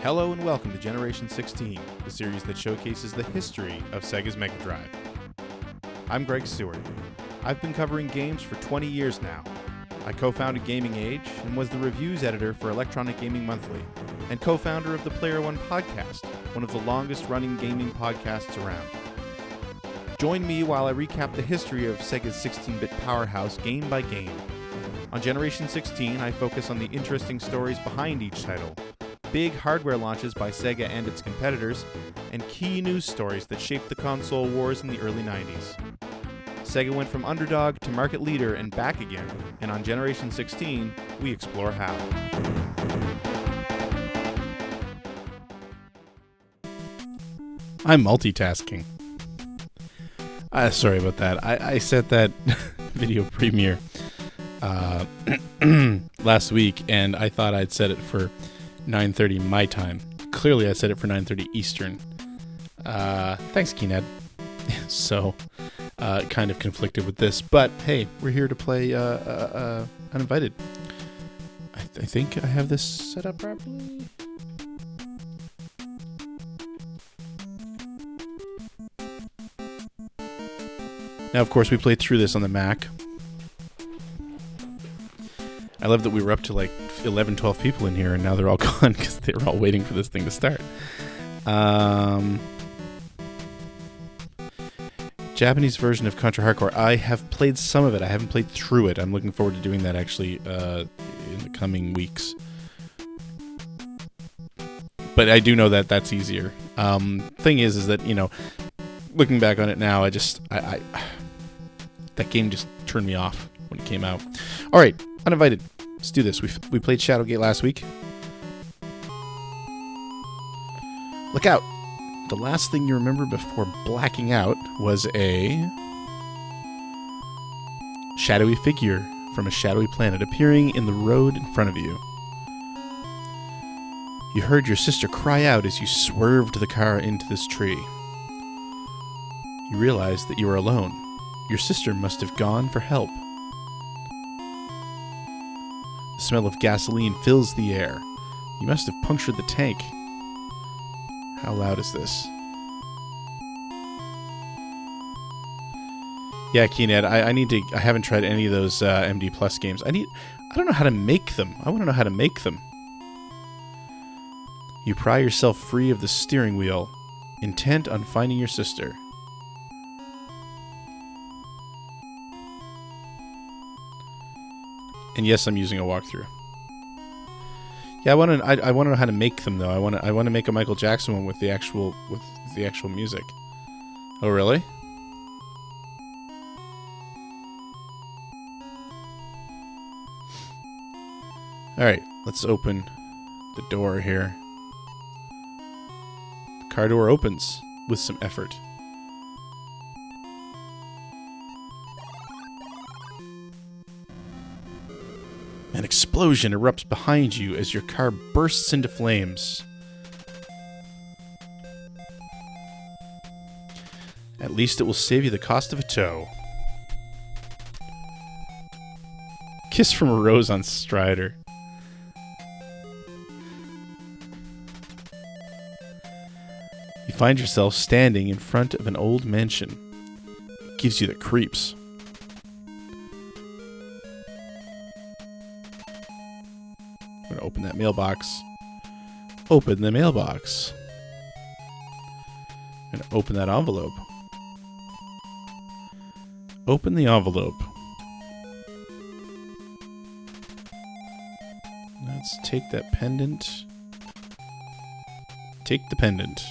Hello and welcome to Generation 16, the series that showcases the history of Sega's Mega Drive. I'm Greg Stewart. I've been covering games for 20 years now. I co-founded Gaming Age and was the reviews editor for Electronic Gaming Monthly, and co-founder of the Player One podcast, one of the longest-running gaming podcasts around. Join me while I recap the history of Sega's 16-bit powerhouse game by game. On Generation 16, I focus on the interesting stories behind each title, big hardware launches by Sega and its competitors, and key news stories that shaped the console wars in the early 90s. Sega went from underdog to market leader and back again, and on Generation 16, we explore how. I'm multitasking. Sorry about that. I set that video premiere last week, and I thought I'd set it for 9:30 my time. Clearly, I set it for 9:30 Eastern. Thanks, Keened. So, kind of conflicted with this, but hey, we're here to play Uninvited. I think I have this set up properly. Now, of course, we played through this on the Mac. I love that we were up to like 11, 12 people in here, and now they're all gone because they were all waiting for this thing to start. Japanese version of Contra Hardcore. I have played some of it. I haven't played through it. I'm looking forward to doing that actually in the coming weeks. But I do know that that's easier. Thing is that, you know, looking back on it now, I that game just turned me off when it came out. All right, Uninvited. Let's do this. We played Shadowgate last week. Look out. The last thing you remember before blacking out was a shadowy figure from a shadowy planet appearing in the road in front of you. You heard your sister cry out as you swerved the car into this tree. You realized that you were alone. Your sister must have gone for help. The smell of gasoline fills the air. You must have punctured the tank. How loud is this? Yeah, Keened, I haven't tried any of those MD Plus games. I don't know how to make them. I want to know how to make them. You pry yourself free of the steering wheel, intent on finding your sister. And yes, I'm using a walkthrough. Yeah, I want to know how to make them though. I want to make a Michael Jackson one with the actual music. Oh, really? All right, let's open the door here. The car door opens with some effort. An explosion erupts behind you as your car bursts into flames. At least it will save you the cost of a tow. Kiss from a rose on Strider. You find yourself standing in front of an old mansion. It gives you the creeps. I'm gonna open that mailbox. Open the mailbox. I'm gonna open that envelope. Open the envelope. Let's take that pendant. Take the pendant.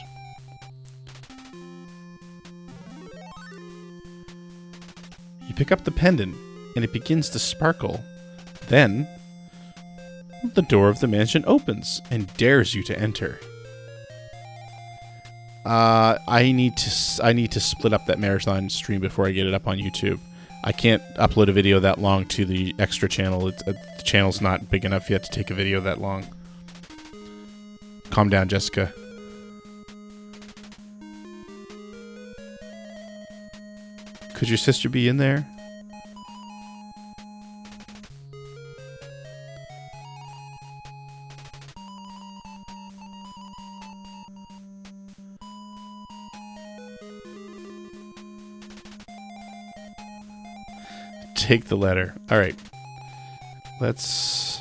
You pick up the pendant, and it begins to sparkle. Then the door of the mansion opens and dares you to enter. I need to split up that marathon stream before I get it up on YouTube. I can't upload a video that long to the extra channel. The channel's not big enough yet to take a video that long. Calm down, Jessica. Could your sister be in there? take the letter. All right. Let's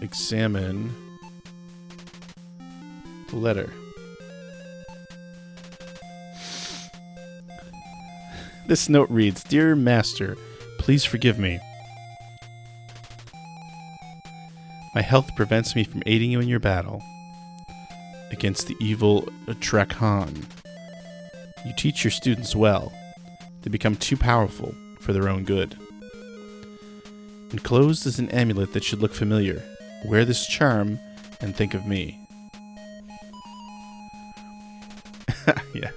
examine the letter. This note reads, "Dear Master, please forgive me. My health prevents me from aiding you in your battle against the evil Drakan. You teach your students well. They become too powerful for their own good. Enclosed is an amulet that should look familiar. Wear this charm and think of me." Yeah.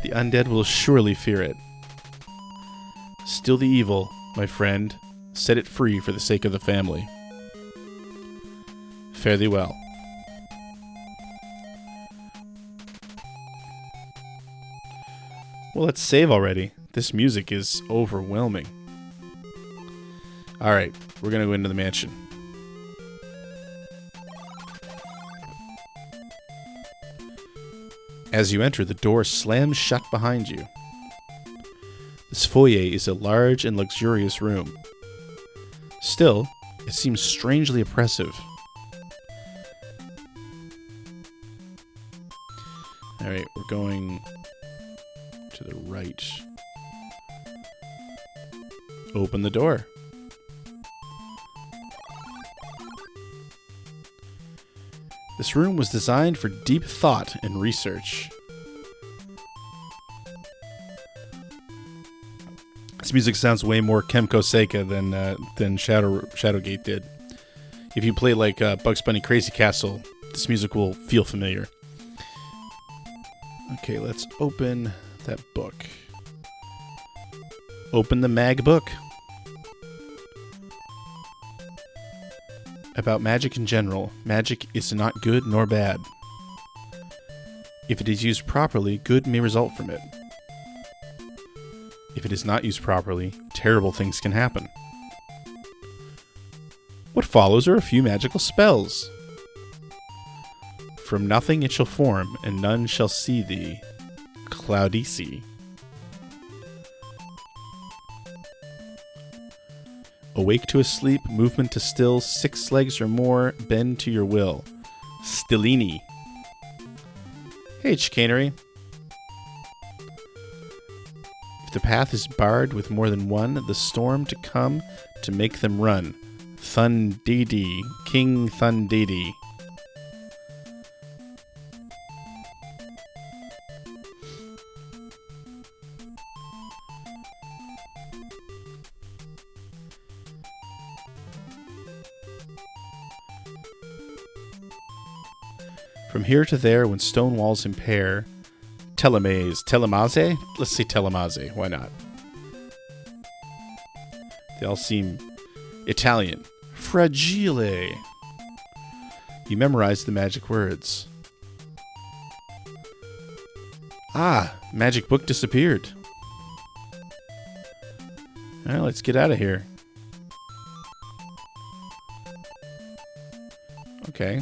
"The undead will surely fear it. Still the evil, my friend. Set it free for the sake of the family. Fare thee well." Well, let's save already. This music is overwhelming. Alright, we're going to go into the mansion. As you enter, the door slams shut behind you. This foyer is a large and luxurious room. Still, it seems strangely oppressive. Alright, we're going to the right. Open the door. This room was designed for deep thought and research. This music sounds way more Kemco-Seika than Shadowgate did. If you play like Bugs Bunny Crazy Castle, this music will feel familiar. Okay, let's open that book. Open the mag book. About magic in general. Magic is not good nor bad. If it is used properly, good may result from it. If it is not used properly, terrible things can happen. What follows are a few magical spells. From nothing it shall form, and none shall see thee. Cloudici. Awake to a sleep, movement to still, 6 legs or more, bend to your will. Stellini. Hey, chicanery. If the path is barred with more than one, the storm to come to make them run. Thundidi. King Thundidi. From here to there, when stone walls impair, telemaze? Let's say telemaze. Why not? They all seem Italian. Fragile. You memorize the magic words. Ah, magic book disappeared. Well, let's get out of here. Okay.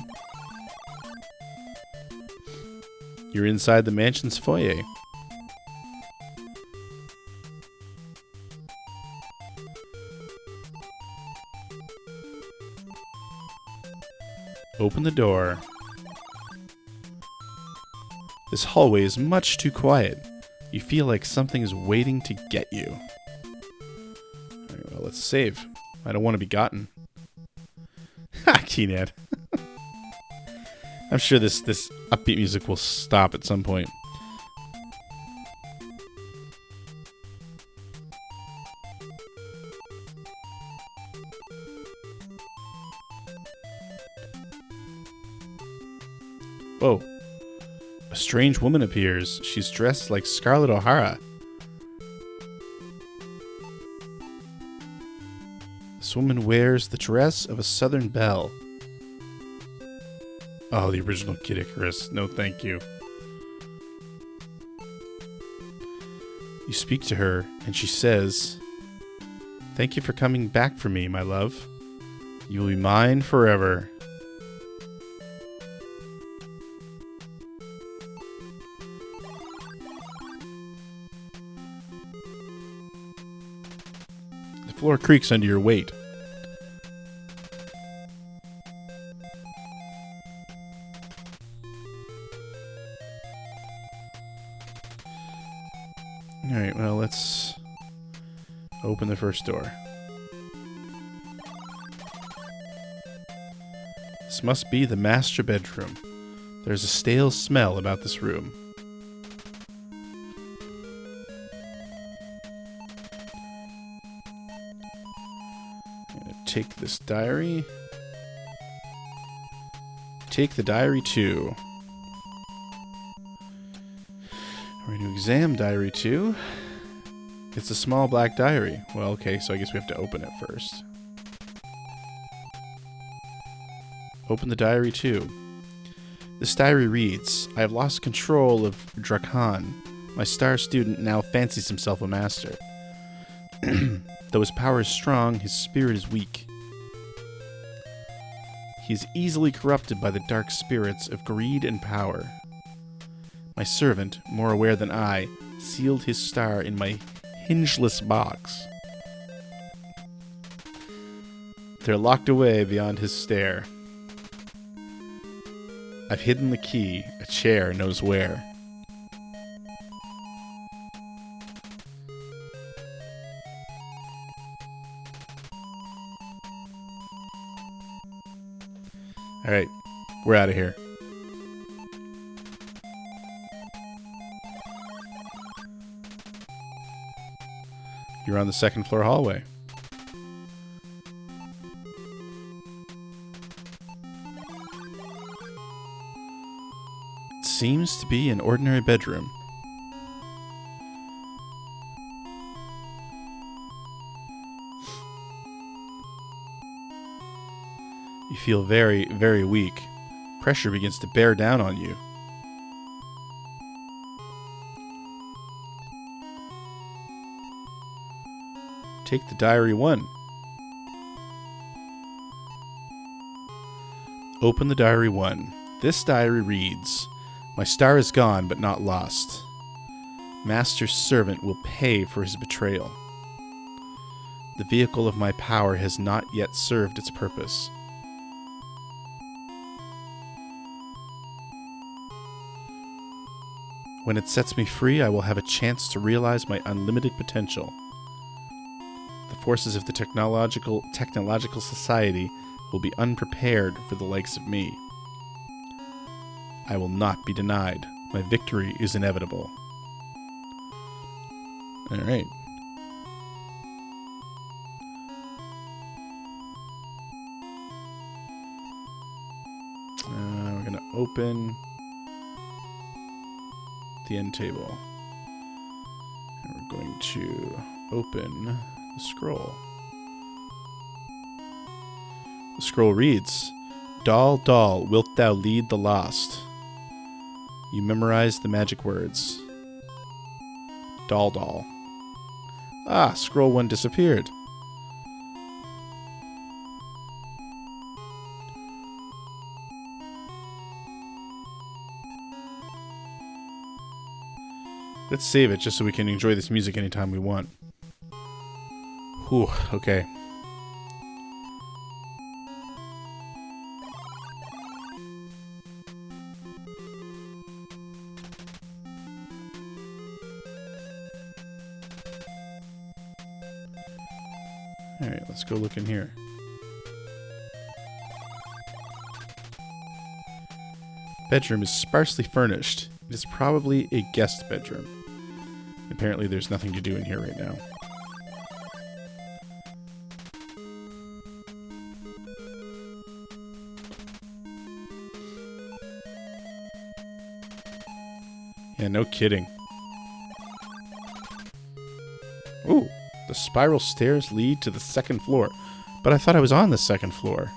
You're inside the mansion's foyer. Open the door. This hallway is much too quiet. You feel like something is waiting to get you. All right, well, let's save. I don't want to be gotten. Ha, Keenad. I'm sure this upbeat music will stop at some point. Whoa. A strange woman appears. She's dressed like Scarlett O'Hara. This woman wears the dress of a southern belle. Oh, the original Kid Icarus. No, thank you. You speak to her, and she says, "Thank you for coming back for me, my love. You will be mine forever." floor creaks under your weight. Alright, well, let's open the first door. This must be the master bedroom. There's a stale smell about this room. I'm gonna take this diary. Take the diary too. We're going to examine diary 2. It's a small black diary. Well, okay, so I guess we have to open it first. Open the diary 2. This diary reads, I have lost control of Drakan. My star student now fancies himself a master. Though his power is strong, his spirit is weak. He is easily corrupted by the dark spirits of greed and power. My servant, more aware than I, sealed his star in my hingeless box. They're locked away beyond his stare. I've hidden the key, a chair knows where. Alright, we're out of here. You're on the second floor hallway. It seems to be an ordinary bedroom. You feel very, very weak. Pressure begins to bear down on you. Take the diary 1. Open the diary 1. This diary reads, My star is gone, but not lost. Master's servant will pay for his betrayal. The vehicle of my power has not yet served its purpose. When it sets me free, I will have a chance to realize my unlimited potential. The forces of the technological society will be unprepared for the likes of me. I will not be denied. My victory is inevitable. All right. We're going to open the end table. And we're going to open the scroll. The scroll reads, Doll, doll, wilt thou lead the lost? You memorize the magic words. Doll, doll. Ah, scroll 1 disappeared. Let's save it just so we can enjoy this music anytime we want. Whew, okay. Alright, let's go look in here. Bedroom is sparsely furnished. It is probably a guest bedroom. Apparently there's nothing to do in here right now. Yeah, no kidding. Ooh, the spiral stairs lead to the second floor. But I thought I was on the second floor.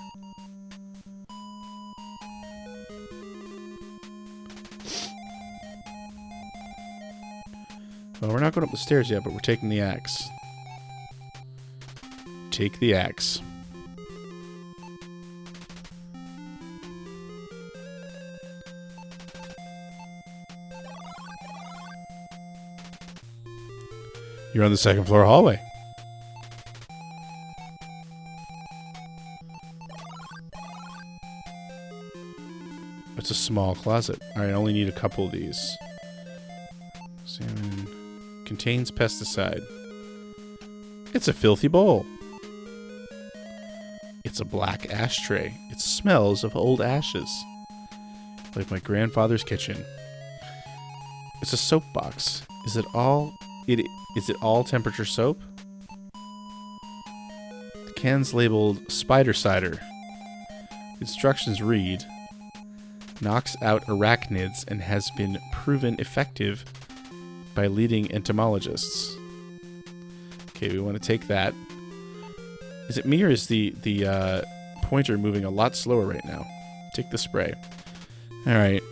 Well, we're not going up the stairs yet, but we're taking the axe. Take the axe. You're on the second floor hallway. It's a small closet. All right, I only need a couple of these. Salmon contains pesticide. It's a filthy bowl. It's a black ashtray. It smells of old ashes, like my grandfather's kitchen. It's a soap box. Is it all temperature soap? The can's labeled spider cider. Instructions read, knocks out arachnids and has been proven effective by leading entomologists. Okay, we want to take that. Is it me or is the pointer moving a lot slower right now? Take the spray. All right.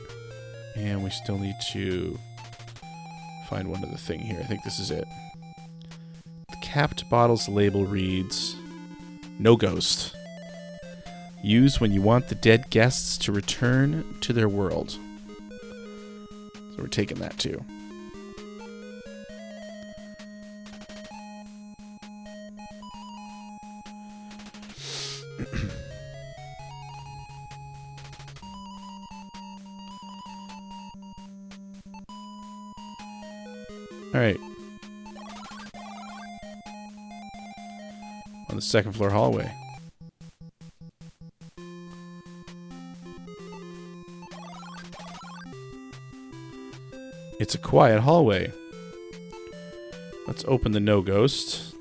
And we still need to find one other thing here. I think this is it. The capped bottle's label reads, no ghost. Use when you want the dead guests to return to their world. So we're taking that too. All right. On the second floor hallway. It's a quiet hallway. Let's open the no ghost.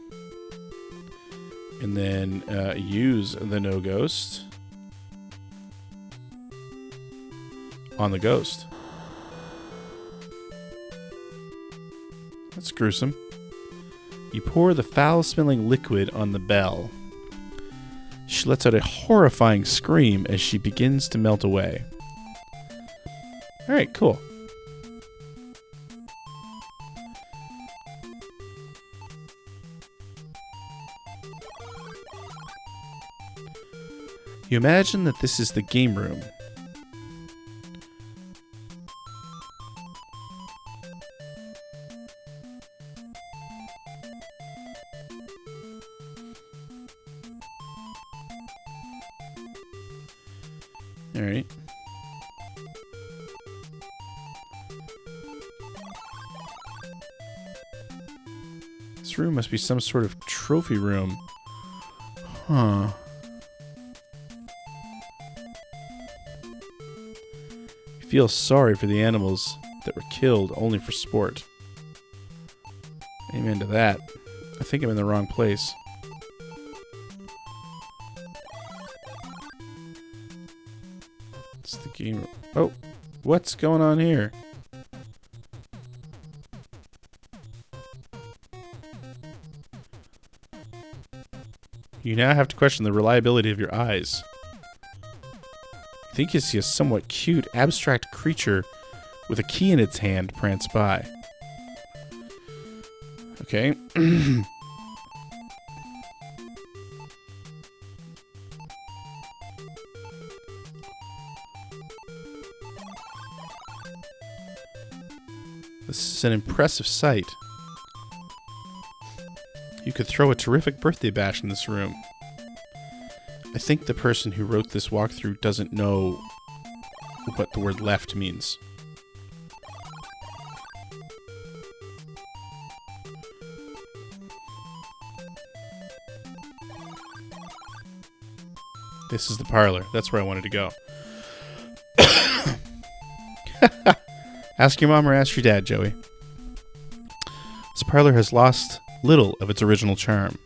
And then use the no ghost on the ghost. That's gruesome. You pour the foul-smelling liquid on the bell. She lets out a horrifying scream as she begins to melt away. Alright, cool. You imagine that this is the game room. All right. This room must be some sort of trophy room. Huh. I feel sorry for the animals that were killed only for sport. Amen to that. I think I'm in the wrong place. It's the game. Oh, what's going on here? You now have to question the reliability of your eyes. I think you see a somewhat cute, abstract creature with a key in its hand prance by. Okay. This is an impressive sight. You could throw a terrific birthday bash in this room. I think the person who wrote this walkthrough doesn't know what the word left means. This is the parlor. That's where I wanted to go. Ask your mom or ask your dad, Joey. This parlor has lost little of its original charm.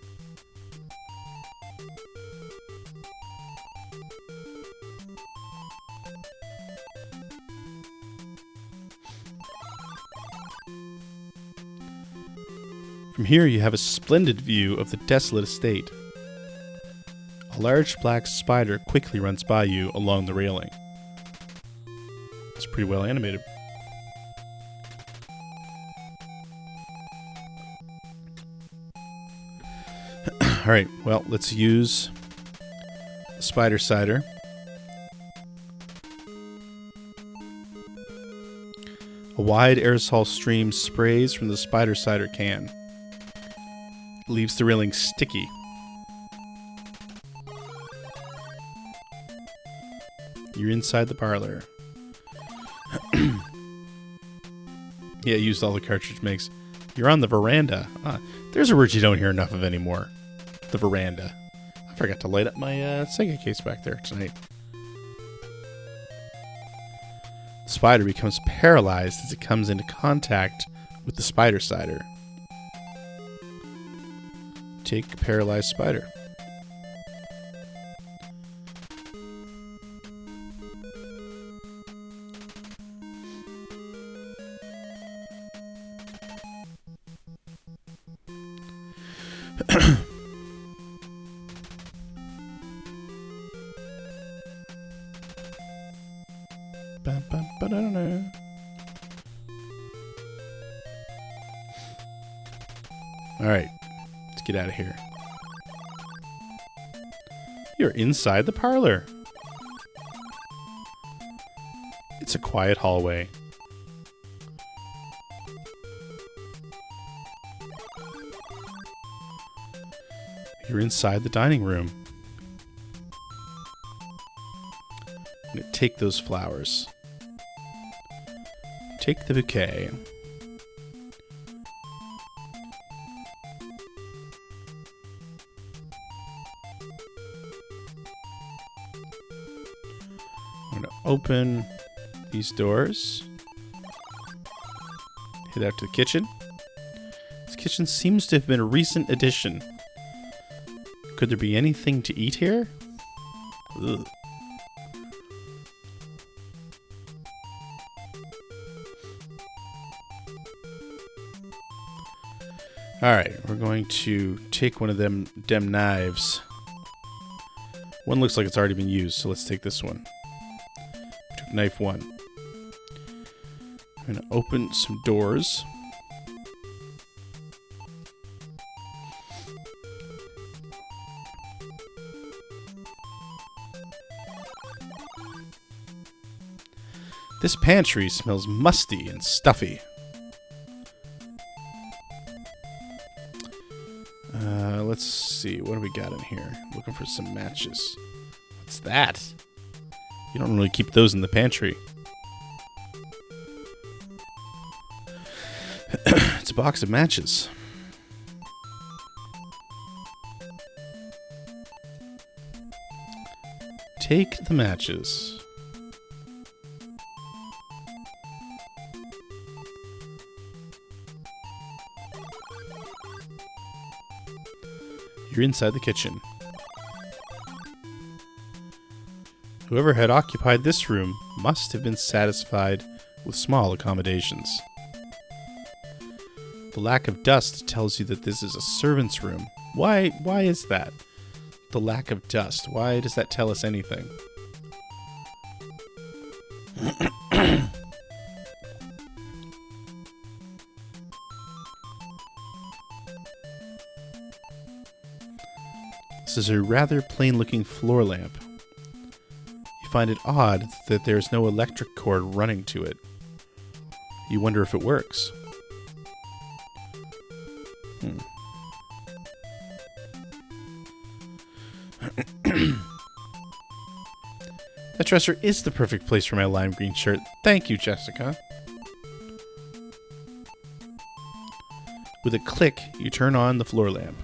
From here you have a splendid view of the desolate estate. A large black spider quickly runs by you along the railing. It's pretty well animated. Alright, well, let's use the spider cider. A wide aerosol stream sprays from the spider cider can. It leaves the railing sticky. You're inside the parlor. Yeah, used all the cartridge makes. You're on the veranda. There's a word you don't hear enough of anymore. The veranda. I forgot to light up my Sega case back there tonight. The spider becomes paralyzed as it comes into contact with the spider cider. Take paralyzed spider. All right, let's get out of here. You're inside the parlor. It's a quiet hallway. You're inside the dining room. I'm going to take those flowers. Take the bouquet. I'm going to open these doors. Head out to the kitchen. This kitchen seems to have been a recent addition. Could there be anything to eat here? Ugh. Alright, we're going to take one of them knives. One looks like it's already been used, so let's take this one. Took knife one. I'm going to open some doors. This pantry smells musty and stuffy. Let's see. What do we got in here? Looking for some matches. What's that? You don't really keep those in the pantry. It's a box of matches. Take the matches. You're inside the kitchen. Whoever had occupied this room must have been satisfied with small accommodations. The lack of dust tells you that this is a servant's room. Why is that? The lack of dust. Why does that tell us anything? This is a rather plain-looking floor lamp. You find it odd that there's no electric cord running to it. You wonder if it works. That dresser is the perfect place for my lime green shirt. Thank you, Jessica. With a click, you turn on the floor lamp.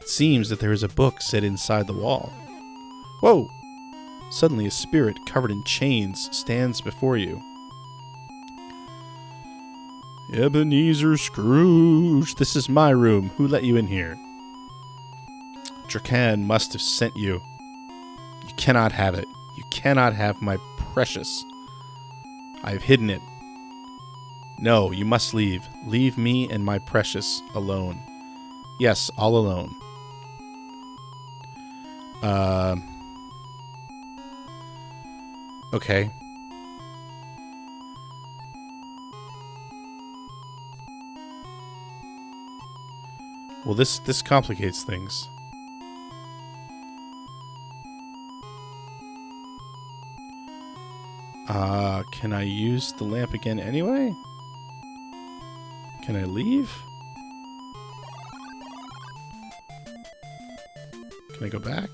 It seems that there is a book set inside the wall. Whoa! Suddenly a spirit covered in chains stands before you. Ebenezer Scrooge, this is my room. Who let you in here? Dracan must have sent you. You cannot have it. You cannot have my precious. I have hidden it. No, you must leave. Leave me and my precious alone. Yes, all alone. Okay. Well, this complicates things. Can I use the lamp again anyway? Can I leave? Can I go back?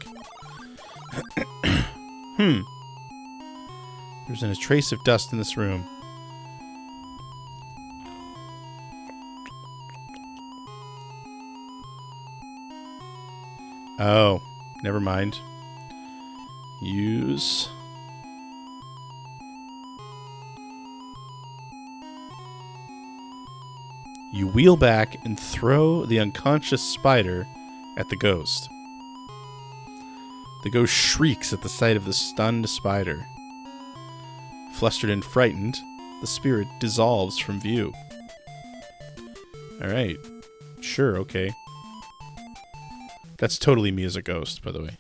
There's a trace of dust in this room. Oh, never mind. Use. You wheel back and throw the unconscious spider at the ghost. The ghost shrieks at the sight of the stunned spider. Flustered and frightened, the spirit dissolves from view. Alright. Sure, okay. That's totally me as a ghost, by the way.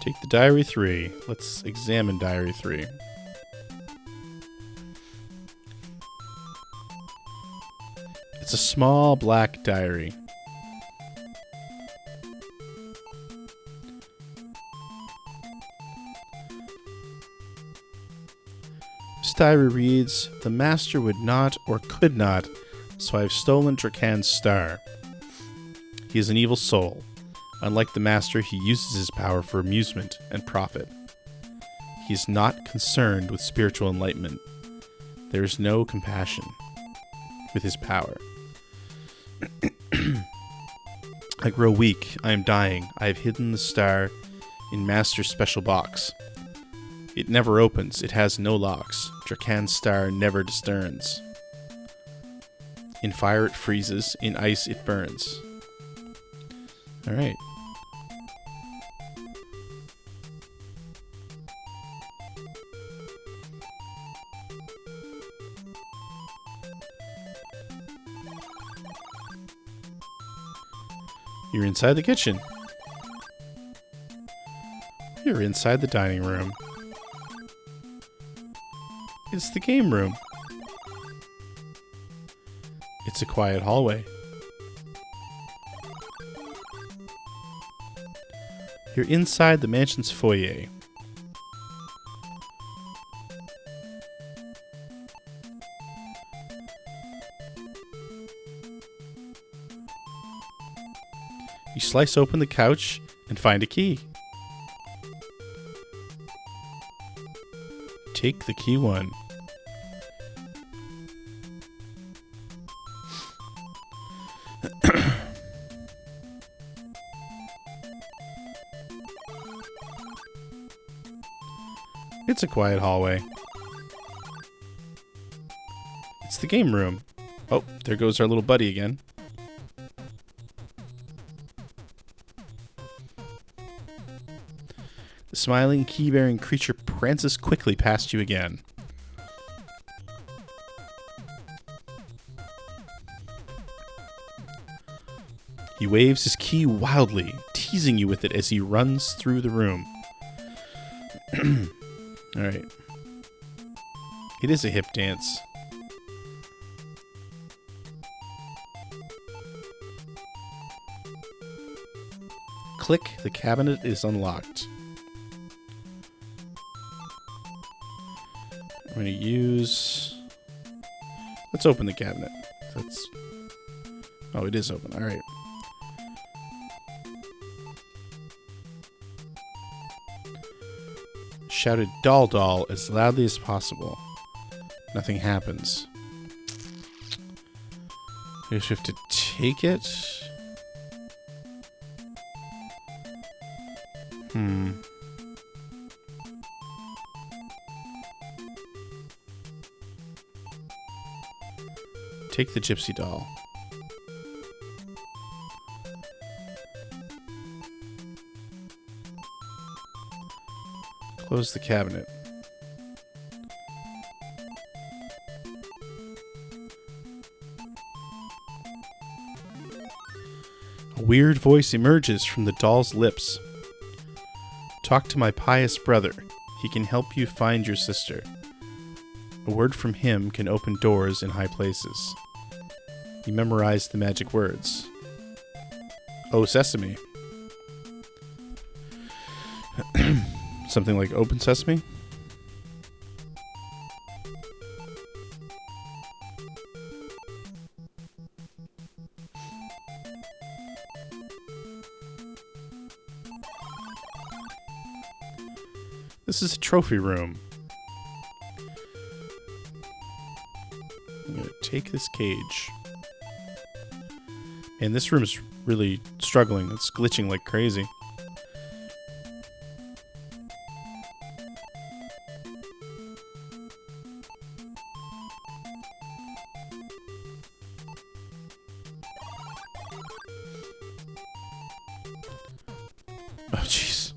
Take the Diary 3. Let's examine Diary 3. It's a small black diary. This diary reads, "The master would not or could not, so I have stolen Drakan's star. He is an evil soul. Unlike the master, he uses his power for amusement and profit. He is not concerned with spiritual enlightenment. There is no compassion with his power. I grow weak. I am dying. I have hidden the star in Master's special box. It never opens. It has no locks. Drakan's star never discerns. In fire it freezes. In ice it burns." Alright. You're inside the kitchen. You're inside the dining room. It's the game room. It's a quiet hallway. You're inside the mansion's foyer. You slice open the couch and find a key. Take the key one. It's a quiet hallway. It's the game room. Oh, there goes our little buddy again. The smiling, key-bearing creature prances quickly past you again. He waves his key wildly, teasing you with it as he runs through the room. Alright. It is a hip dance. Click, the cabinet is unlocked. I'm going to use... Let's open the cabinet. That's... Oh, it is open. Alright. Shouted doll as loudly as possible. Nothing happens. You just have to take it. Take the gypsy doll. Close the cabinet. A weird voice emerges from the doll's lips. Talk to my pious brother. He can help you find your sister. A word from him can open doors in high places. You memorize the magic words. Oh, sesame. Something like open sesame? This is a trophy room. I'm going to take this cage. And this room is really struggling. It's glitching like crazy. Oh, jeez.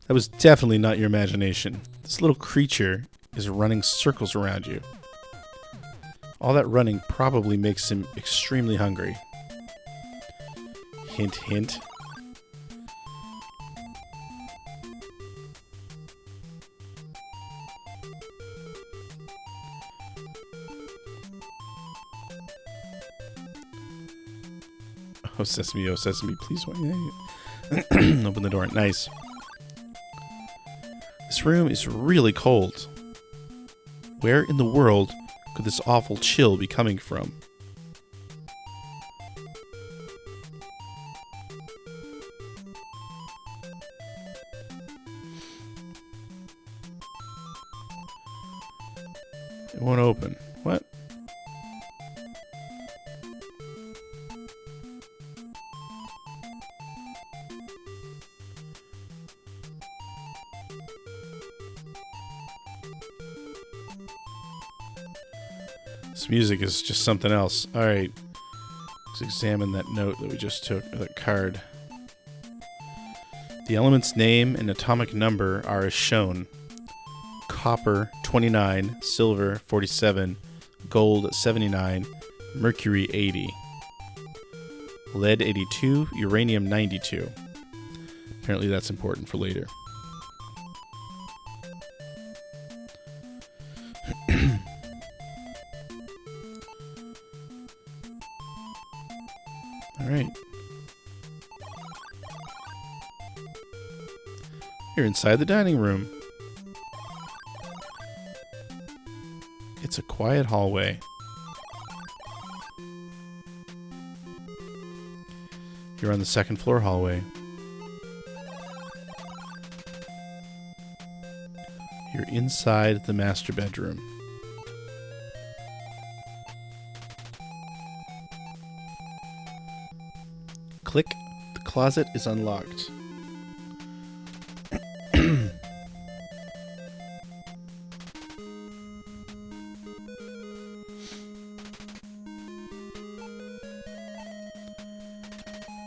That was definitely not your imagination. This little creature is running circles around you. All that running probably makes him extremely hungry. Hint, hint. Oh, sesame, please open the door. Nice. This room is really cold. Where in the world could this awful chill be coming from? It won't open. What? This music is just something else. Alright. Let's examine that note that we just took, or that card. The element's name and atomic number are as shown. Copper 29, silver 47, gold 79, mercury 80, lead 82, uranium 92. Apparently that's important for later. Alright. You're inside the dining room. It's a quiet hallway. You're on the second floor hallway. You're inside the master bedroom. Click. The closet is unlocked.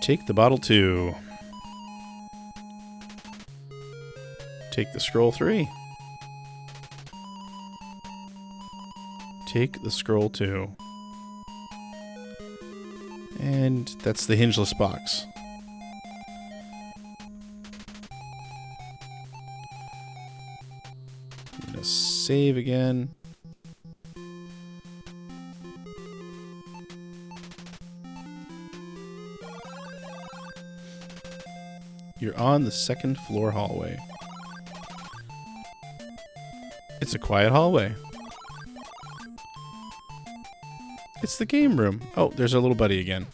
Take the bottle 2. Take the scroll 3. Take the scroll 2. And that's the hingeless box. I'm gonna save again. You're on the second floor hallway. It's a quiet hallway. It's the game room. Oh, there's our little buddy again.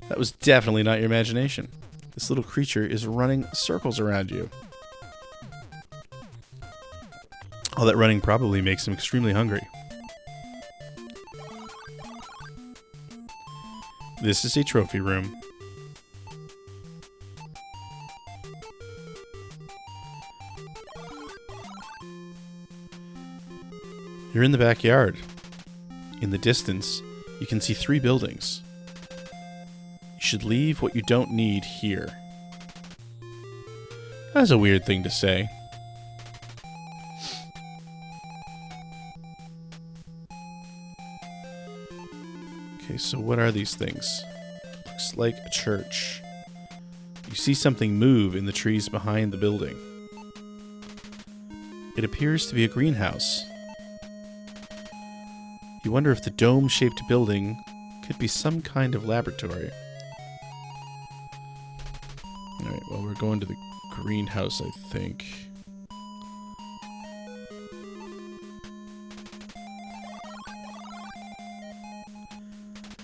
That was definitely not your imagination. This little creature is running circles around you. All that running probably makes him extremely hungry. This is a trophy room. You're in the backyard. In the distance, you can see 3 buildings. You should leave what you don't need here. That's a weird thing to say. Okay, so what are these things? Looks like a church. You see something move in the trees behind the building. It appears to be a greenhouse. You wonder if the dome-shaped building could be some kind of laboratory. Alright, well, we're going to the greenhouse, I think.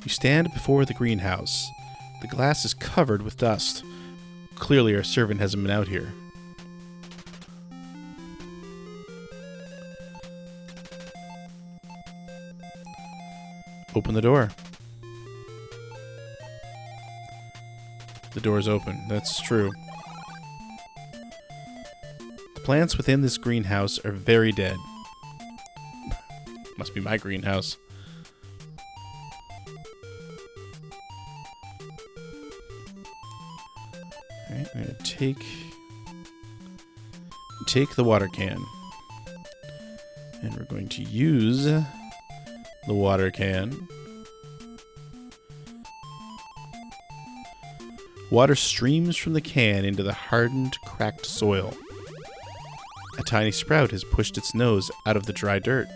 You stand before the greenhouse. The glass is covered with dust. Clearly our servant hasn't been out here. Open the door. The door is open. That's true. The plants within this greenhouse are very dead. Must be my greenhouse. Alright, I'm going to take the water can. And we're going to use the water can. Water streams from the can into the hardened, cracked soil. A tiny sprout has pushed its nose out of the dry dirt.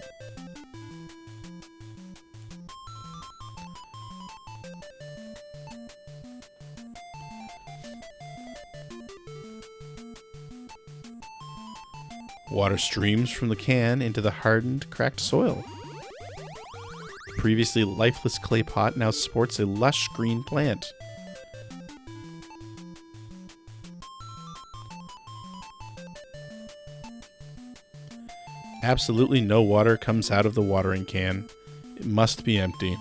Water streams from the can into the hardened, cracked soil. The previously lifeless clay pot now sports a lush green plant. Absolutely no water comes out of the watering can. It must be empty.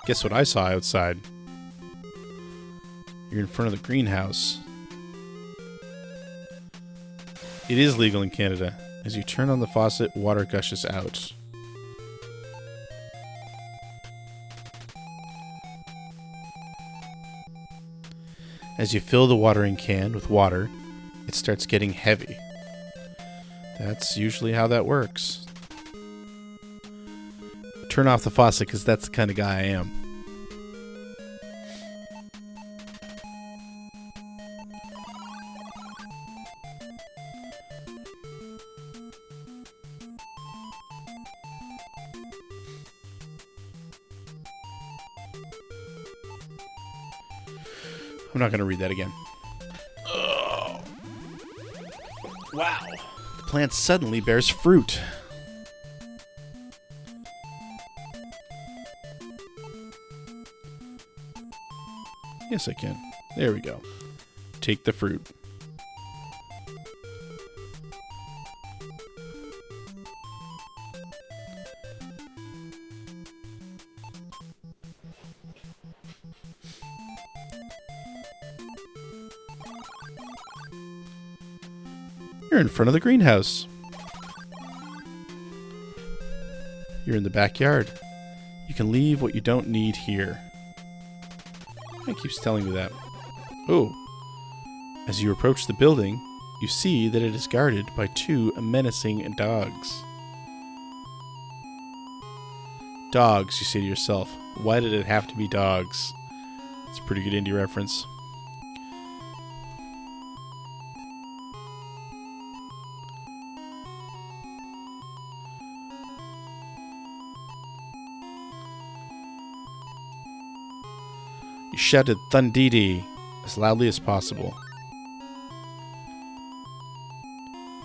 Guess what I saw outside? You're in front of the greenhouse. It is legal in Canada. As you turn on the faucet, water gushes out. As you fill the watering can with water, it starts getting heavy. That's usually how that works. Turn off the faucet because that's the kind of guy I am. I'm not going to read that again. Oh. Wow. The plant suddenly bears fruit. Yes, I can. There we go. Take the fruit. You're in front of the greenhouse. You're in the backyard. You can leave what you don't need here. It keeps telling me that. Oh. As you approach the building, you see that it is guarded by two menacing dogs. Dogs, you say to yourself. Why did it have to be dogs? It's a pretty good indie reference. You shouted Thundidi as loudly as possible.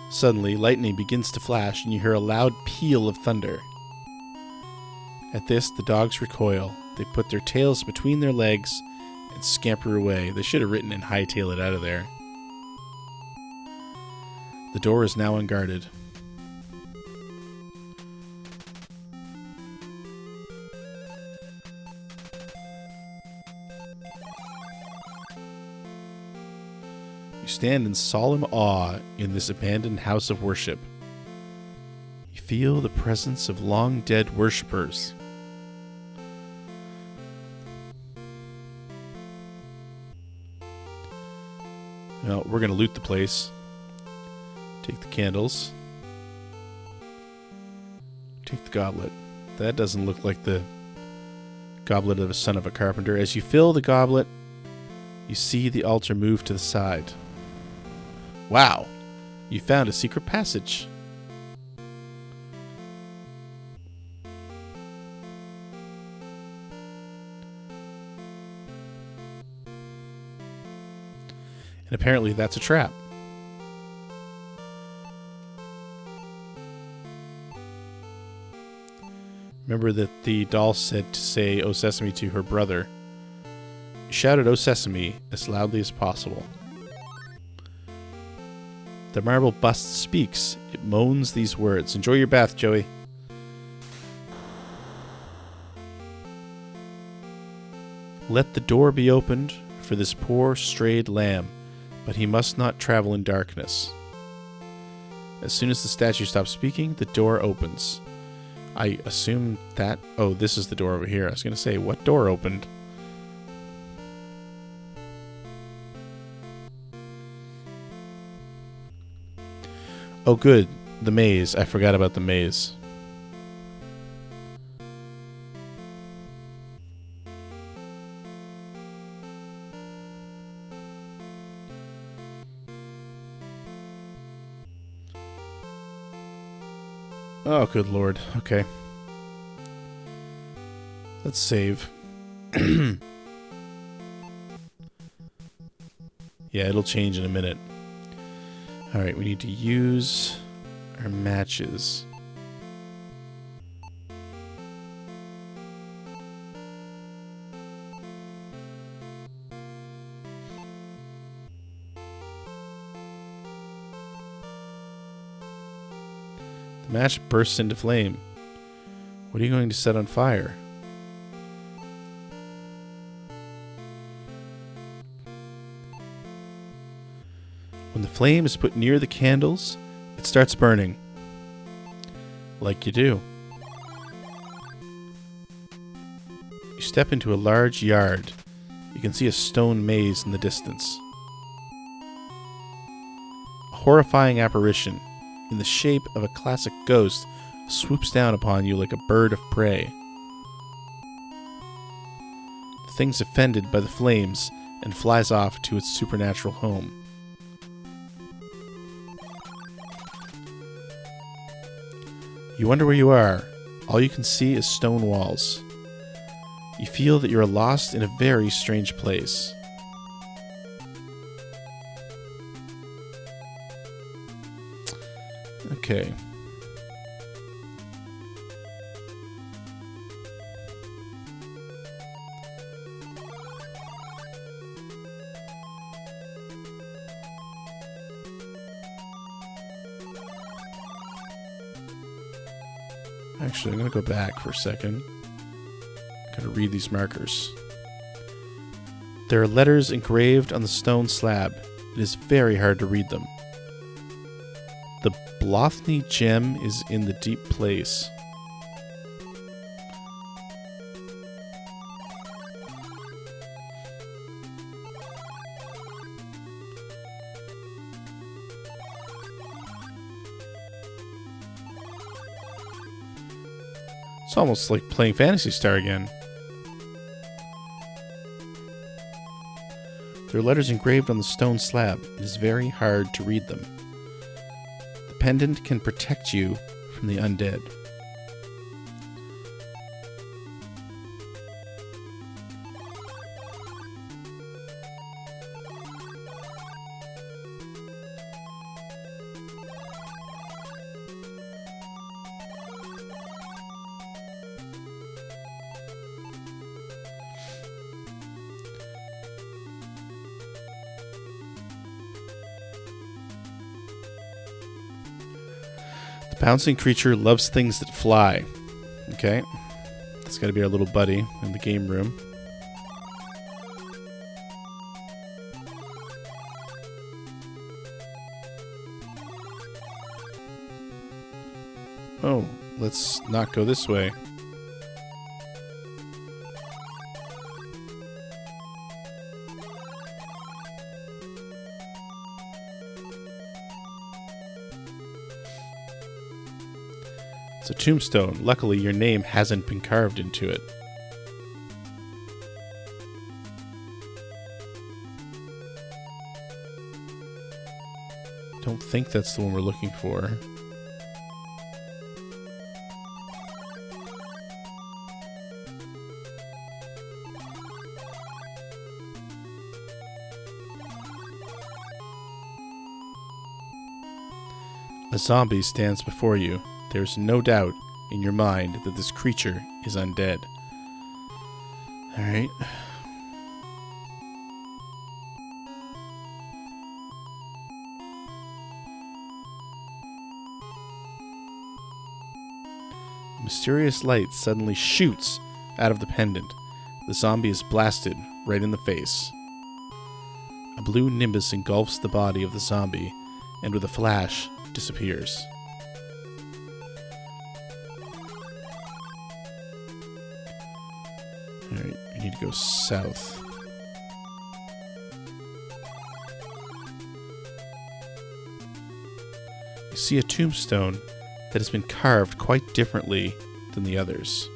Suddenly, lightning begins to flash and you hear a loud peal of thunder. At this, the dogs recoil. They put their tails between their legs and scamper away. They should have written and hightail it out of there. The door is now unguarded. You stand in solemn awe in this abandoned house of worship. You feel the presence of long-dead worshippers. Well, we're going to loot the place. Take the candles. Take the goblet. That doesn't look like the goblet of a son of a carpenter. As you fill the goblet, you see the altar move to the side. Wow, you found a secret passage. And apparently that's a trap. Remember that the doll said to say "O Sesame" to her brother. He shouted "O Sesame" as loudly as possible. The marble bust speaks. It moans these words. Enjoy your bath, Joey. Let the door be opened for this poor strayed lamb, but he must not travel in darkness. As soon as the statue stops speaking, the door opens. I assume that... Oh, this is the door over here. I was going to say, what door opened? Oh, good. The maze. I forgot about the maze. Oh, good lord. Okay. Let's save. Yeah, it'll change in a minute. Alright, we need to use our matches. The match bursts into flame. What are you going to set on fire? When the flame is put near the candles, it starts burning. Like you do. You step into a large yard. You can see a stone maze in the distance. A horrifying apparition, in the shape of a classic ghost, swoops down upon you like a bird of prey. The thing's offended by the flames and flies off to its supernatural home. You wonder where you are. All you can see is stone walls. You feel that you are lost in a very strange place. Okay. Actually, I'm going to go back for a second. Gotta read these markers. There are letters engraved on the stone slab. It is very hard to read them. The Blothney gem is in the deep place. It's almost like playing Phantasy Star again. There are letters engraved on the stone slab. It is very hard to read them. The pendant can protect you from the undead. The bouncing creature loves things that fly. Okay. That's got to be our little buddy in the game room. Oh, let's not go this way. It's a tombstone. Luckily, your name hasn't been carved into it. Don't think that's the one we're looking for. A zombie stands before you. There's no doubt in your mind that this creature is undead. Alright. Mysterious light suddenly shoots out of the pendant. The zombie is blasted right in the face. A blue nimbus engulfs the body of the zombie, and with a flash, disappears. Alright, I need to go south. You see a tombstone that has been carved quite differently than the others.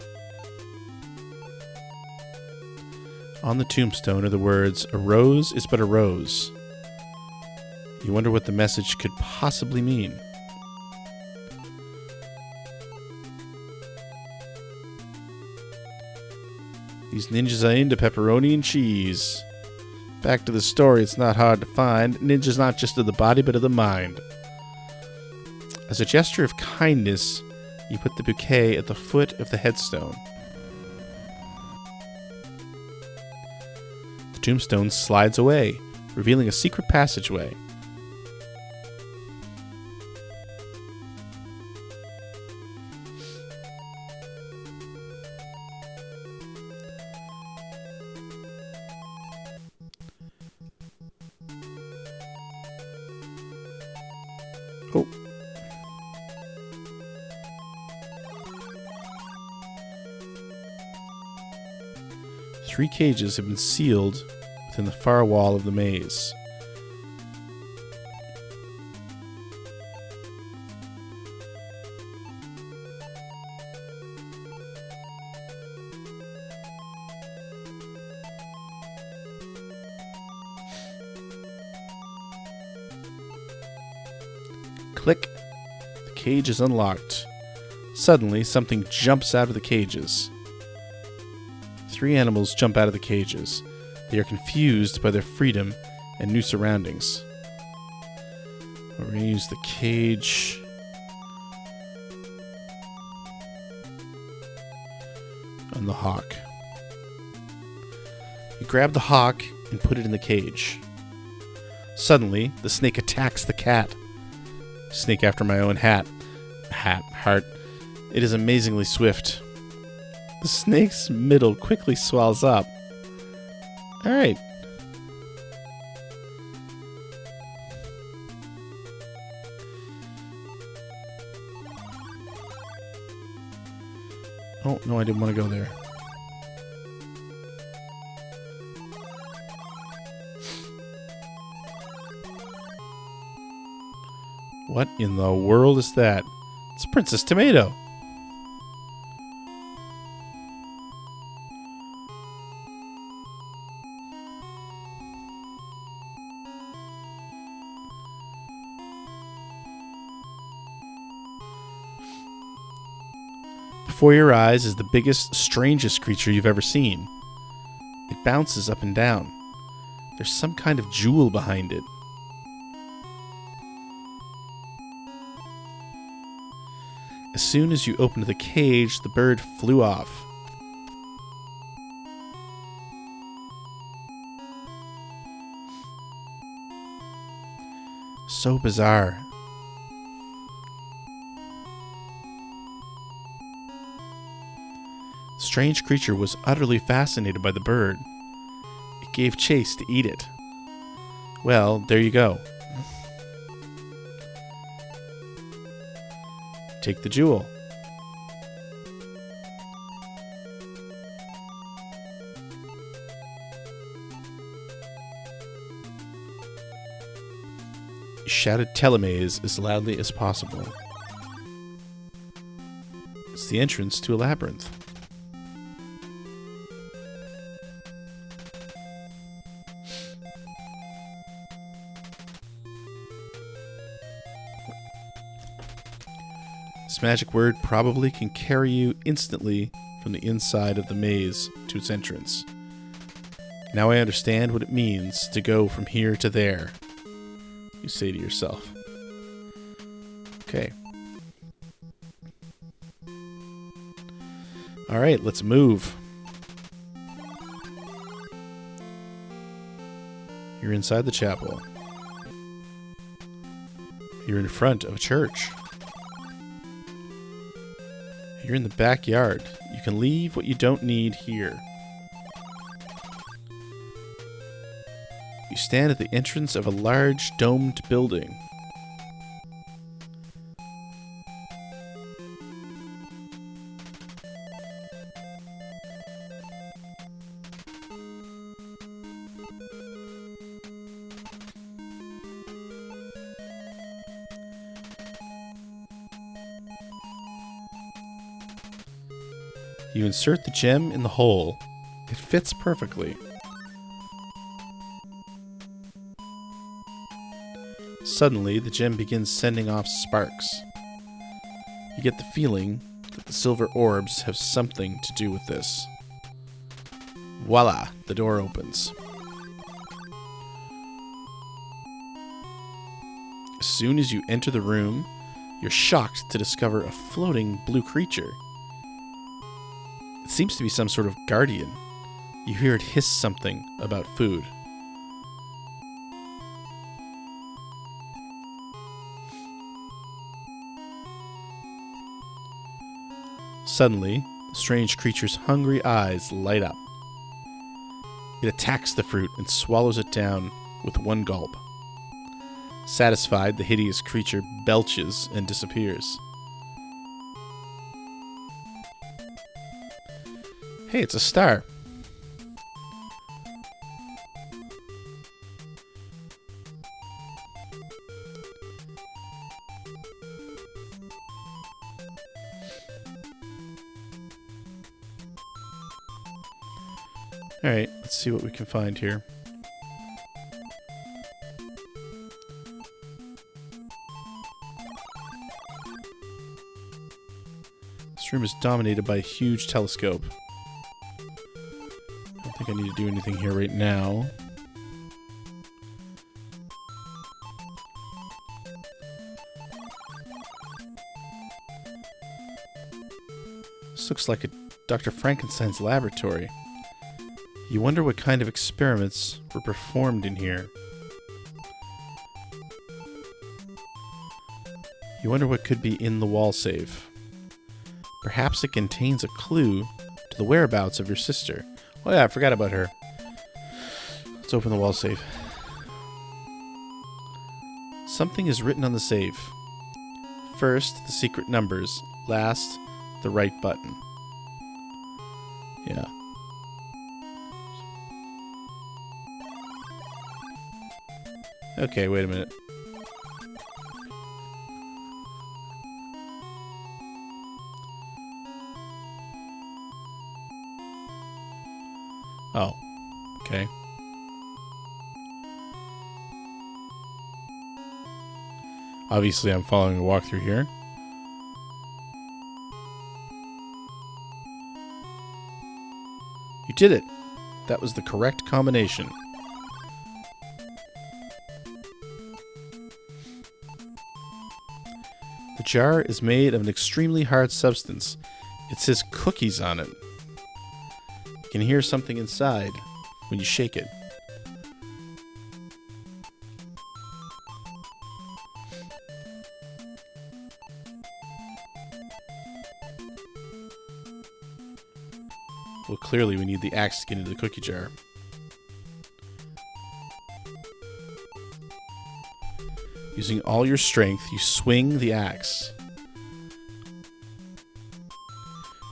On the tombstone are the words, "A rose is but a rose." You wonder what the message could possibly mean. These ninjas are into pepperoni and cheese. Back to the story, it's not hard to find. Ninjas not just of the body, but of the mind. As a gesture of kindness, you put the bouquet at the foot of the headstone. The tombstone slides away, revealing a secret passageway. Oh. Three cages have been sealed within the far wall of the maze. Click. The cage is unlocked. Suddenly, something jumps out of the cages. Three animals jump out of the cages. They are confused by their freedom and new surroundings. We're going to use the cage. On the hawk. You grab the hawk and put it in the cage. Suddenly, the snake attacks the cat. Snake after my own heart. It is amazingly swift. The snake's middle quickly swells up. Alright. Oh, no, I didn't want to go there. What in the world is that? It's Princess Tomato. Before your eyes is the biggest, strangest creature you've ever seen. It bounces up and down. There's some kind of jewel behind it. As soon as you opened the cage, the bird flew off. So bizarre. The strange creature was utterly fascinated by the bird. It gave chase to eat it. Well, there you go. Take the jewel. You shouted telemaze as loudly as possible. It's the entrance to a labyrinth. This magic word probably can carry you instantly from the inside of the maze to its entrance. Now I understand what it means to go from here to there, you say to yourself. Okay. All right, let's move. You're inside the chapel. You're in front of a church. You're in the backyard. You can leave what you don't need here. You stand at the entrance of a large domed building. You insert the gem in the hole. It fits perfectly. Suddenly, the gem begins sending off sparks. You get the feeling that the silver orbs have something to do with this. Voila! The door opens. As soon as you enter the room, you're shocked to discover a floating blue creature. It seems to be some sort of guardian. You hear it hiss something about food. Suddenly, the strange creature's hungry eyes light up. It attacks the fruit and swallows it down with one gulp. Satisfied, the hideous creature belches and disappears. Hey, it's a star. Alright, let's see what we can find here. This room is dominated by a huge telescope. I don't think I need to do anything here right now. This looks like a Dr. Frankenstein's laboratory. You wonder what kind of experiments were performed in here. You wonder what could be in the wall safe. Perhaps it contains a clue to the whereabouts of your sister. Oh yeah, I forgot about her. Let's open the wall safe. Something is written on the safe. First, the secret numbers. Last, the right button. Yeah. Okay, wait a minute. Oh, okay. Obviously, I'm following a walkthrough here. You did it! That was the correct combination. The jar is made of an extremely hard substance. It says cookies on it. You can hear something inside when you shake it. Well, clearly we need the axe to get into the cookie jar. Using all your strength, you swing the axe.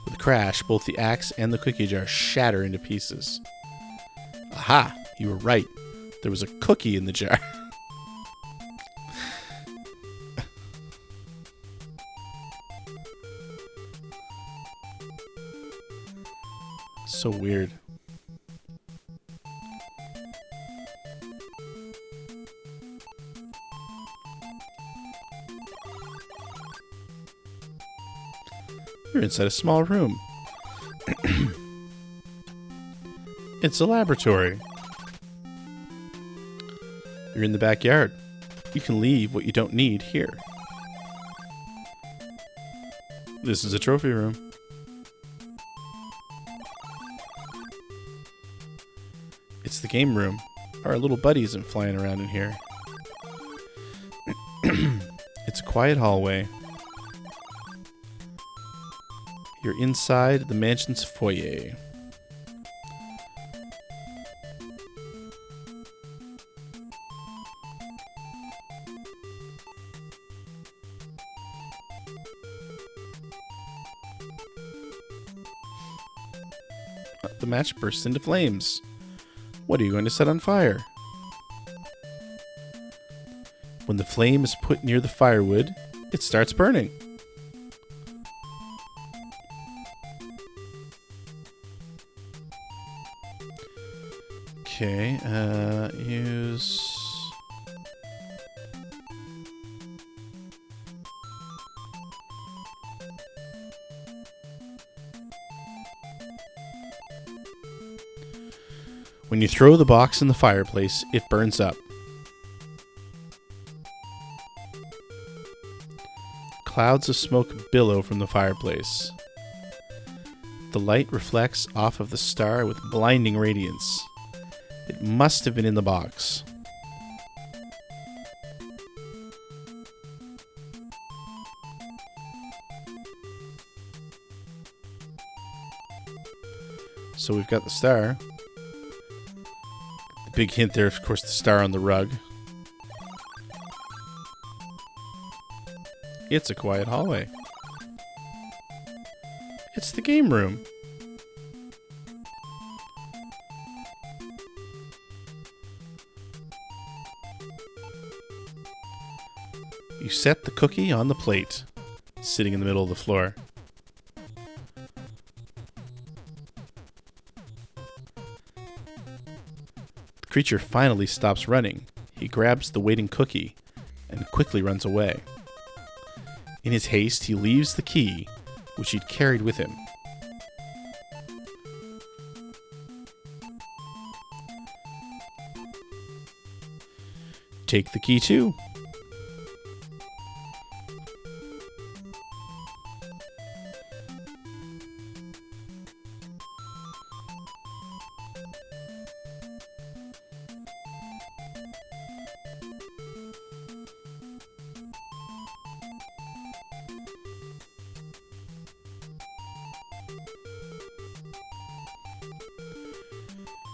With a crash, both the axe and the cookie jar shatter into pieces. Aha! You were right. There was a cookie in the jar. So weird. You're inside a small room. It's a laboratory. You're in the backyard. You can leave what you don't need here. This is a trophy room. the game room. Our little buddy isn't flying around in here. It's a quiet hallway. You're inside the mansion's foyer. The match bursts into flames. What are you going to set on fire? When the flame is put near the firewood, it starts burning. Okay, use... When you throw the box in the fireplace, it burns up. Clouds of smoke billow from the fireplace. The light reflects off of the star with blinding radiance. It must have been in the box. So we've got the star. The big hint there, of course, the star on the rug. It's a quiet hallway. It's the game room. You set the cookie on the plate, sitting in the middle of the floor. The creature finally stops running. He grabs the waiting cookie and quickly runs away. In his haste, he leaves the key, which he'd carried with him. Take the key too.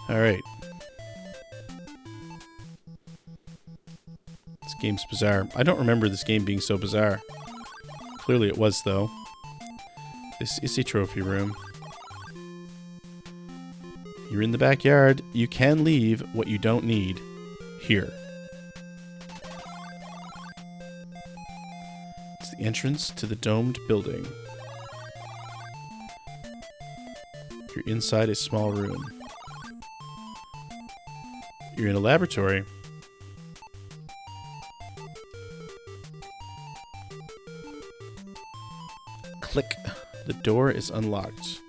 Alright. This game's bizarre. I don't remember this game being so bizarre. Clearly it was, though. This is a trophy room. You're in the backyard. You can leave what you don't need here. It's the entrance to the domed building. You're inside a small room. You're in a laboratory. Click. The door is unlocked.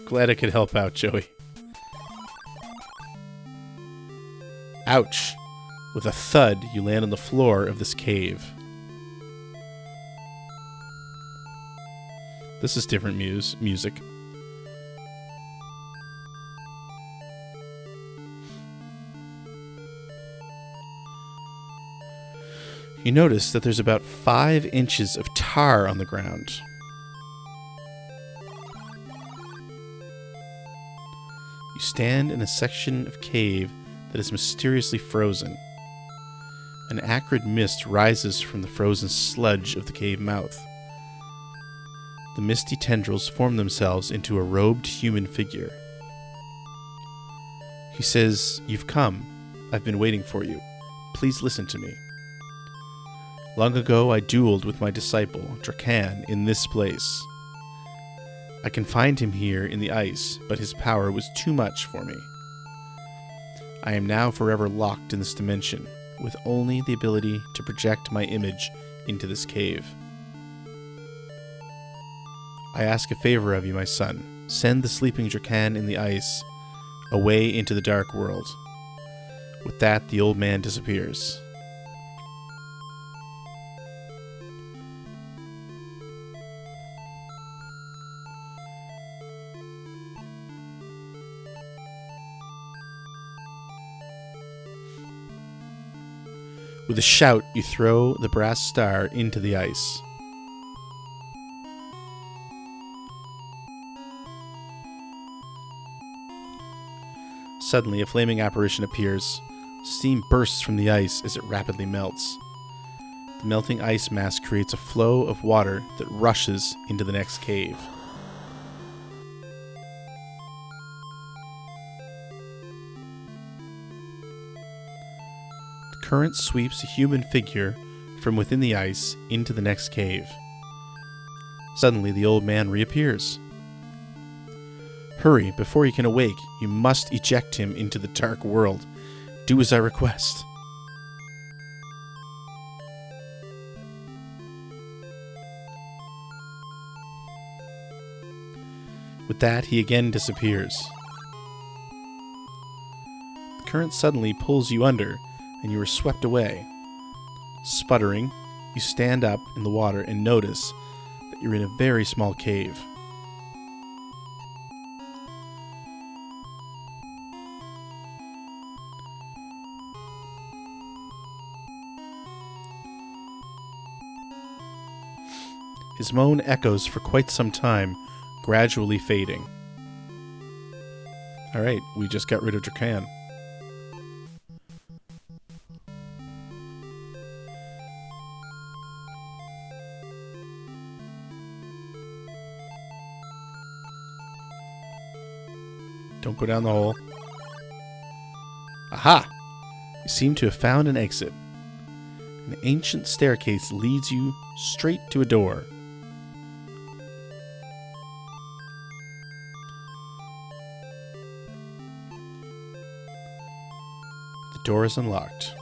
Glad I could help out, Joey. Ouch. With a thud, you land on the floor of this cave. This is different music. You notice that there's about 5 inches of tar on the ground. You stand in a section of cave that is mysteriously frozen. An acrid mist rises from the frozen sludge of the cave mouth. The misty tendrils form themselves into a robed human figure. He says, "You've come. I've been waiting for you. Please listen to me. Long ago, I dueled with my disciple, Drakan, in this place. I confined him here in the ice, but his power was too much for me. I am now forever locked in this dimension, with only the ability to project my image into this cave. I ask a favor of you, my son. Send the sleeping Drakan in the ice away into the dark world." With that, the old man disappears. With a shout, you throw the brass star into the ice. Suddenly, a flaming apparition appears. Steam bursts from the ice as it rapidly melts. The melting ice mass creates a flow of water that rushes into the next cave. The current sweeps a human figure from within the ice into the next cave. Suddenly, the old man reappears. Hurry, before he can awake, you must eject him into the dark world. Do as I request. With that, he again disappears. The current suddenly pulls you under, and you are swept away. Sputtering, you stand up in the water and notice that you're in a very small cave. His moan echoes for quite some time, gradually fading. Alright, we just got rid of Drakan. Don't go down the hole. Aha! You seem to have found an exit. An ancient staircase leads you straight to a door. The door is unlocked.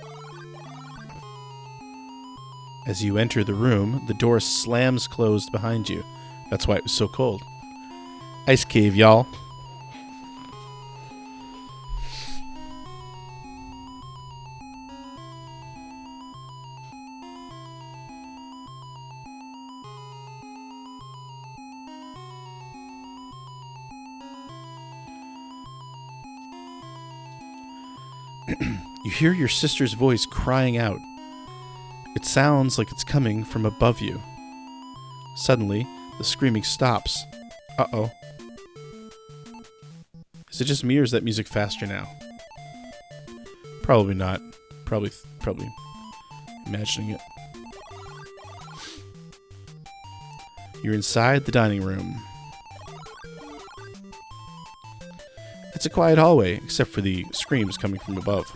As you enter the room, the door slams closed behind you. That's why it was so cold. Ice cave, y'all. You hear your sister's voice crying out. It sounds like it's coming from above you. Suddenly, the screaming stops. Uh-oh. Is it just me or is that music faster now? Probably not. Probably imagining it. You're inside the dining room. It's a quiet hallway, except for the screams coming from above.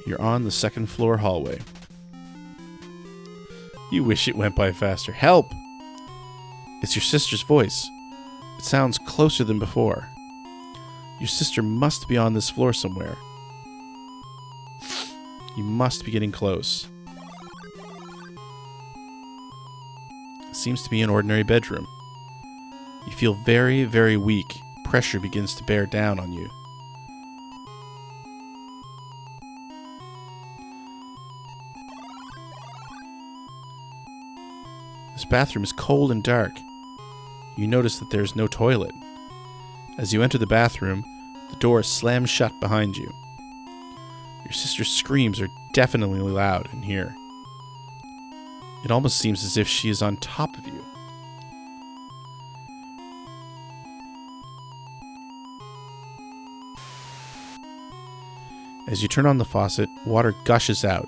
You're on the second floor hallway. You wish it went by faster. Help! It's your sister's voice. It sounds closer than before. Your sister must be on this floor somewhere. You must be getting close. It seems to be an ordinary bedroom. You feel very, very weak. Pressure begins to bear down on you. This bathroom is cold and dark. You notice that there's no toilet. As you enter the bathroom, the door slams shut behind you. Your sister's screams are definitely loud in here. It almost seems as if she is on top of you. As you turn on the faucet, water gushes out.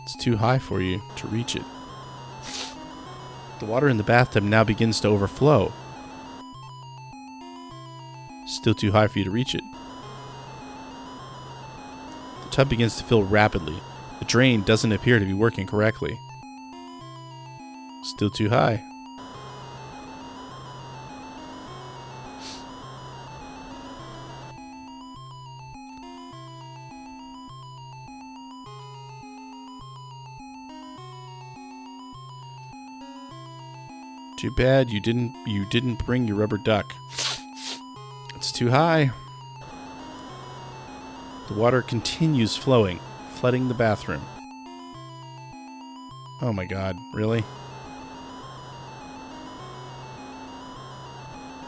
It's too high for you to reach it. The water in the bathtub now begins to overflow. Still too high for you to reach it. The tub begins to fill rapidly. The drain doesn't appear to be working correctly. Still too high. Too bad you didn't bring your rubber duck. It's too high. The water continues flowing, flooding the bathroom. Oh my god, really?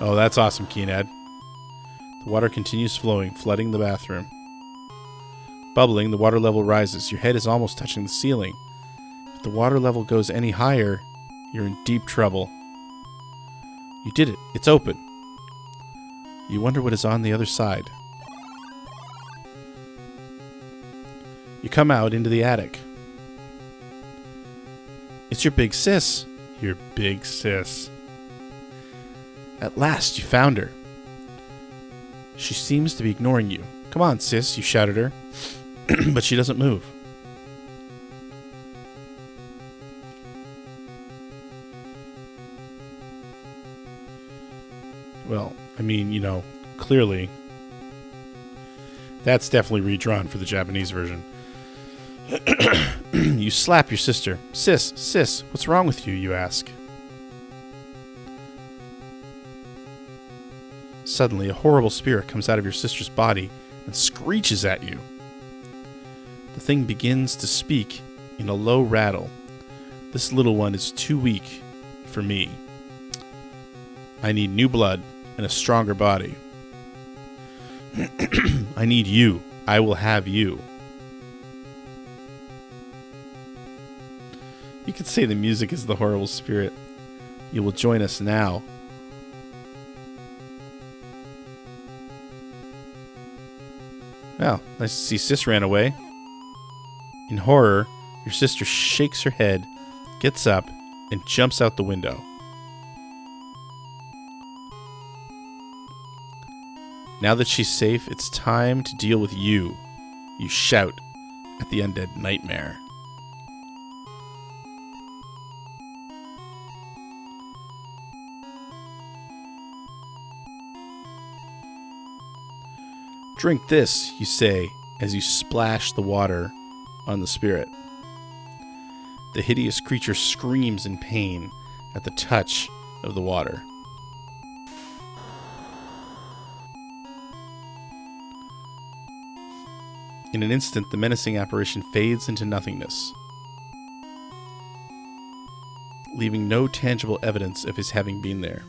Oh, that's awesome, Keenad. The water continues flowing, flooding the bathroom. Bubbling, the water level rises. Your head is almost touching the ceiling. If the water level goes any higher, you're in deep trouble. You did it. It's open. You wonder what is on the other side. You come out into the attic. It's your big sis. Your big sis. At last, you found her. She seems to be ignoring you. Come on, sis, you shout at her. But she doesn't move. Well, I mean, you know, clearly that's definitely redrawn for the Japanese version. You slap your sister. Sis, what's wrong with you, you ask. Suddenly, a horrible spirit comes out of your sister's body and screeches at you. The thing begins to speak in a low rattle. This little one is too weak for me. I need new blood and a stronger body. I need you. I will have you. You could say the music is the horrible spirit. You will join us now. Well, nice to see Sis ran away. In horror, your sister shakes her head, gets up, and jumps out the window. Now that she's safe, it's time to deal with you. You shout at the undead nightmare. Drink this, you say, as you splash the water on the spirit. The hideous creature screams in pain at the touch of the water. In an instant, the menacing apparition fades into nothingness, leaving no tangible evidence of his having been there.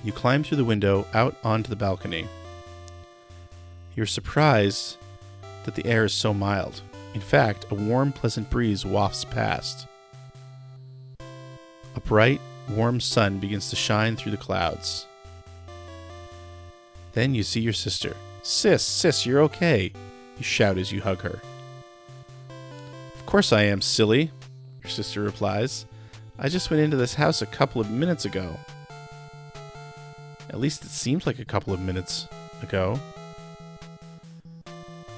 You climb through the window out onto the balcony. You're surprised that the air is so mild. In fact, a warm, pleasant breeze wafts past. A bright, warm sun begins to shine through the clouds. Then you see your sister. Sis, you're okay, you shout as you hug her. Of course I am, silly, your sister replies. I just went into this house a couple of minutes ago. At least it seems like a couple of minutes ago.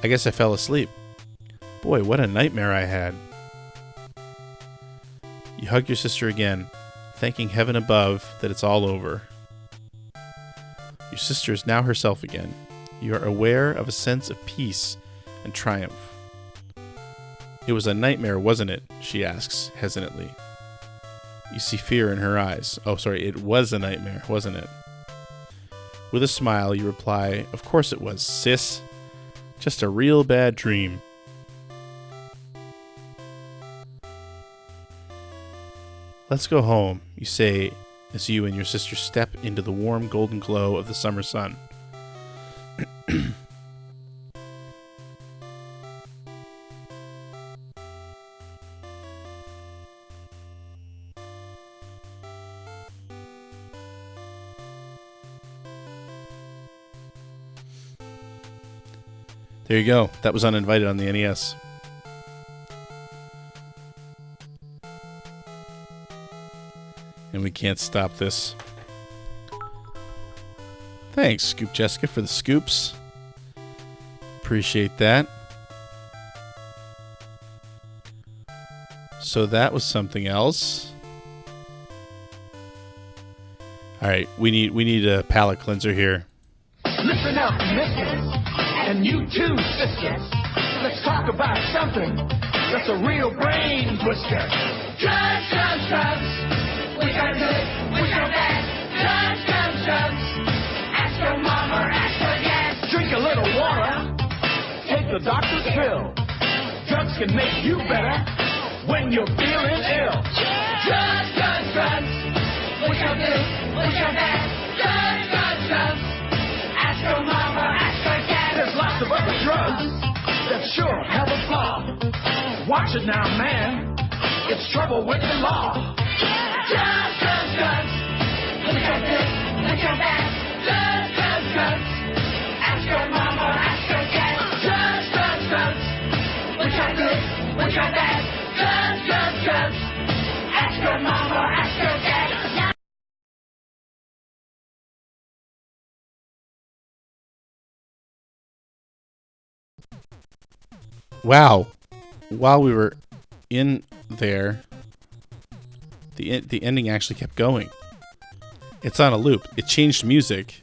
I guess I fell asleep. Boy, what a nightmare I had. You hug your sister again, thanking heaven above that it's all over. Your sister is now herself again. You are aware of a sense of peace and triumph. It was a nightmare, wasn't it? She asks, hesitantly. You see fear in her eyes. Oh, sorry, it was a nightmare, wasn't it? With a smile, you reply, of course it was, sis. Just a real bad dream. Let's go home, you say as you and your sister step into the warm golden glow of the summer sun. There you go. That was Uninvited on the NES. And we can't stop this. Thanks, Scoop Jessica, for the scoops. Appreciate that. So that was something else. All right, we need a palate cleanser here. Listen up, mistress, and you too, sister. Let's talk about something that's a real brain twister. Drugs, drugs, drugs. We got good, we got bad. Drugs, drugs, drugs. Ask your mom or ask your dad. Drink a little water. the doctor's pill. Drugs can make you better when you're feeling ill. Drugs, drugs, drugs. What you do? What you that? Drugs, drugs, drugs. Ask your mama, ask your dad. There's lots of other drugs that sure have a flaw. Watch it now, man. It's trouble with the law. Drugs, drugs, drugs. What you this? What you that? Drugs, drugs, drugs. Ask your mama, ask your dad. Drugs, drugs, drugs. What you this? What you that? Drugs, drugs, drugs. Ask your mama, ask your dad. Wow. While we were in there, the ending actually kept going. It's on a loop. It changed music,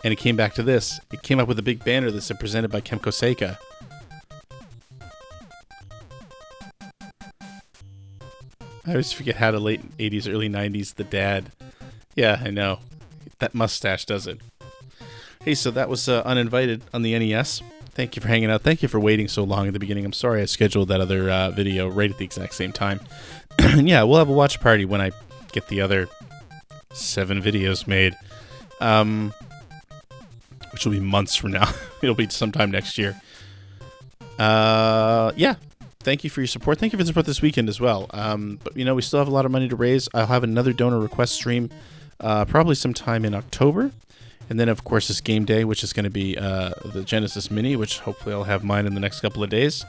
and it came back to this. It came up with a big banner that said presented by Kemco-Seika. I always forget how the late 80s, early 90s, the dad. Yeah, I know. That mustache does it. Hey, so that was Uninvited on the NES. Thank you for hanging out. Thank you for waiting so long at the beginning. I'm sorry I scheduled that other video right at the exact same time. And yeah, we'll have a watch party when I get the other 7 videos made, which will be months from now. It'll be sometime next year. Yeah, thank you for your support. Thank you for the support this weekend as well. But you know, we still have a lot of money to raise. I'll have another donor request stream probably sometime in October. And then, of course, this game day, which is going to be the Genesis Mini, which hopefully I'll have mine in the next couple of days.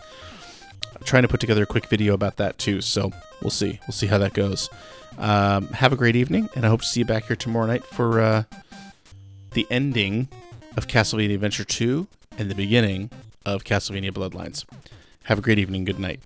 I'm trying to put together a quick video about that, too. So we'll see. We'll see how that goes. Have a great evening, and I hope to see you back here tomorrow night for the ending of Castlevania Adventure 2 and the beginning of Castlevania Bloodlines. Have a great evening. Good night.